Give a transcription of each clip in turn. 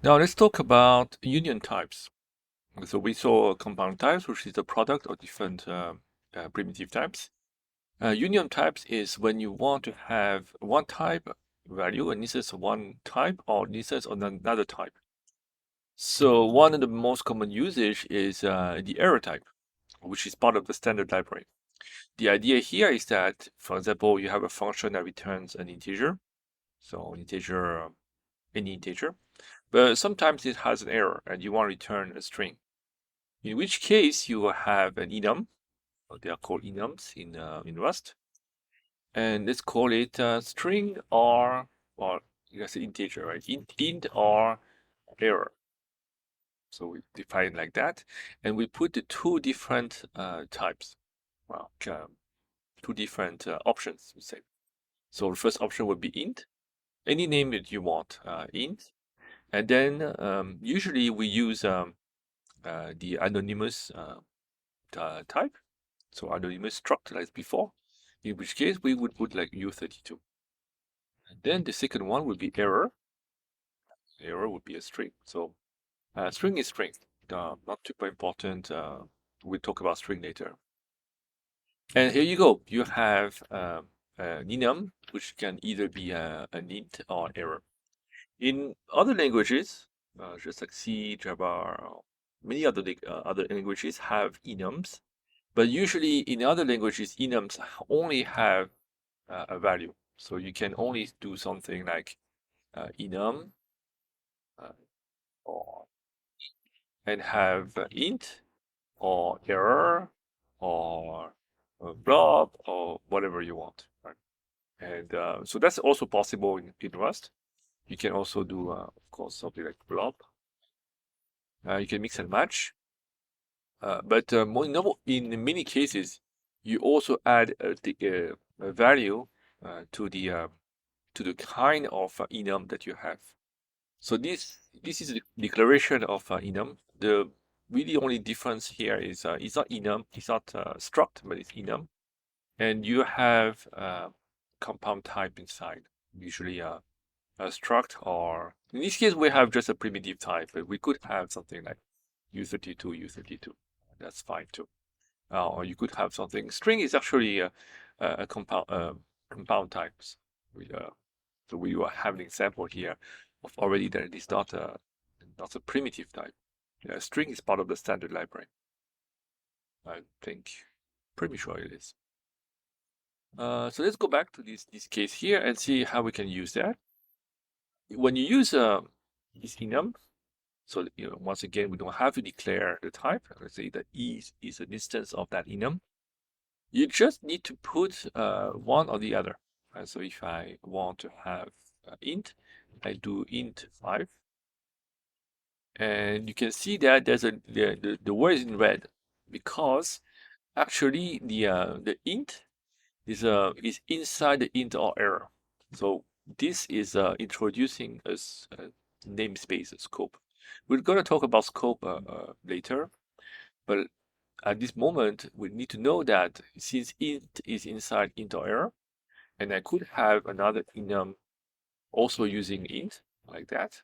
Now let's talk about union types. So we saw compound types, which is the product of different primitive types. Union types is when you want to have one type value and instance of one type or instance of another type. So one of the most common usage is the error type, which is part of the standard library. The idea here is that, for example, you have a function that returns an integer, so an integer, any integer, but sometimes it has an error and you want to return a string. In which case you will have an enum, they are called enums in Rust, and let's call it string or you can say integer, right? Int or error. So we define like that, and we put the two different types, well, two different options, we say. So the first option would be int, any name that you want, int, and then usually we use the anonymous type, so anonymous struct like before, in which case we would put like u32. And then the second one would be error. Error would be a string. So string is string, not super important. We'll talk about string later. And here you go. You have an enum, which can either be an int or error. In other languages, just like C, Java, many other languages have enums, but usually in other languages, enums only have a value. So you can only do something like enum uh, or and have int or error or blob or whatever you want. Right? And so that's also possible in Rust. You can also do, of course, something like blob. You can mix and match. But in many cases, you also add a value to the kind of enum that you have. So this is the declaration of enum. The really only difference here is it's not enum, it's not struct, but it's enum, and you have compound type inside. Usually a struct, or in this case we have just a primitive type, but we could have something like u32, u32. That's fine too. Or you could have something. String is actually a compound types. We, so we will have an example here of already that it is not a primitive type. String is part of the standard library. I think, pretty sure it is. So let's go back to this case here and see how we can use that. When you use this enum, so once again we don't have to declare the type. Let's say that E is an instance of that enum. You just need to put one or the other. So if I want to have int, I do int 5. And you can see that there's the word is in red because actually the int is inside the int or error. So this is introducing a namespace, a scope. We're going to talk about scope later, but at this moment we need to know that since int is inside int or error, and I could have another enum also using int like that.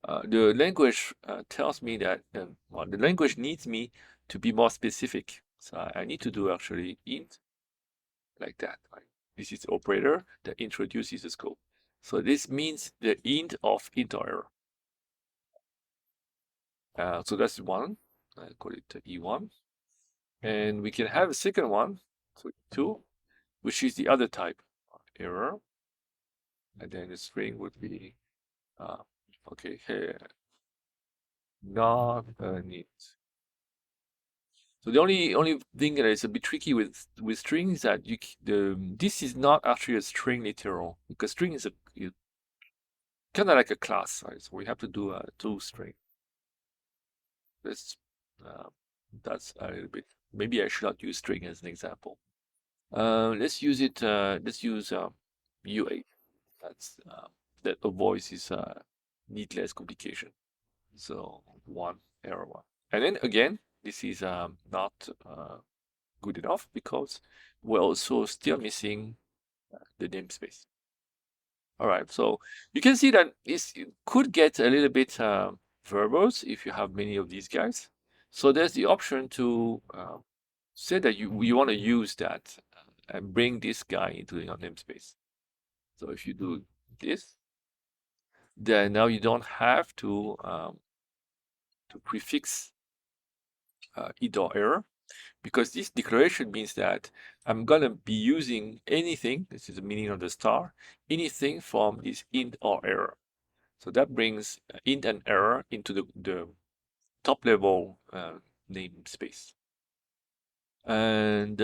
The language tells me that well, the language needs me to be more specific. So I need to do actually int like that. Right? This is the operator that introduces the scope. So this means the int of int or error. So that's one. I call it E1. And we can have a second one, so E2, which is the other type, error. And then the string would be, okay, here, not an int. So the only thing that is a bit tricky with strings is that this is not actually a string literal, because string is kind of like a class, right? So we have to do a toString. That's that's a little bit. Maybe I should not use string as an example. Let's use it. Let's use U8. That's that avoids this needless complication. So one error one, and then again, this is not good enough because we're also still missing the namespace. All right, so you can see that this could get a little bit verbose if you have many of these guys. So there's the option to say that you want to use that and bring this guy into your namespace. So if you do this, then now you don't have to prefix id or error, because this declaration means that I'm gonna be using anything, this is the meaning of the star, anything from this int or error. So that brings int and error into the top level namespace. And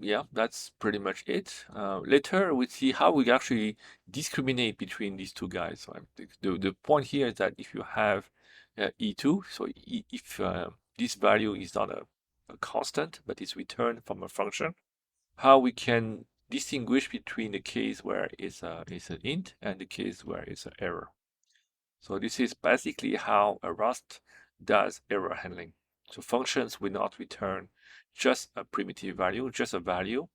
yeah, that's pretty much it. Later we see how we actually discriminate between these two guys. So the point here is that if you have E2, so if this value is not a constant, but is returned from a function, how we can distinguish between the case where it's an int and the case where it's an error. So this is basically how a Rust does error handling. So functions will not return just a primitive value, just a value,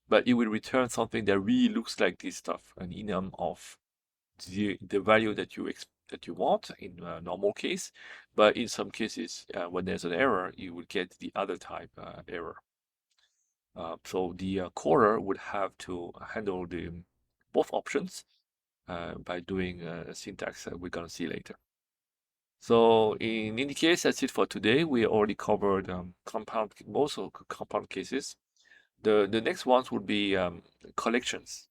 but it will return something that really looks like this stuff, an enum of the value that you want in a normal case. But in some cases, when there's an error, you will get the other type error. So the caller would have to handle both options by doing a syntax that we're gonna see later. So in any case, that's it for today. We already covered most of compound cases. The next ones would be collections.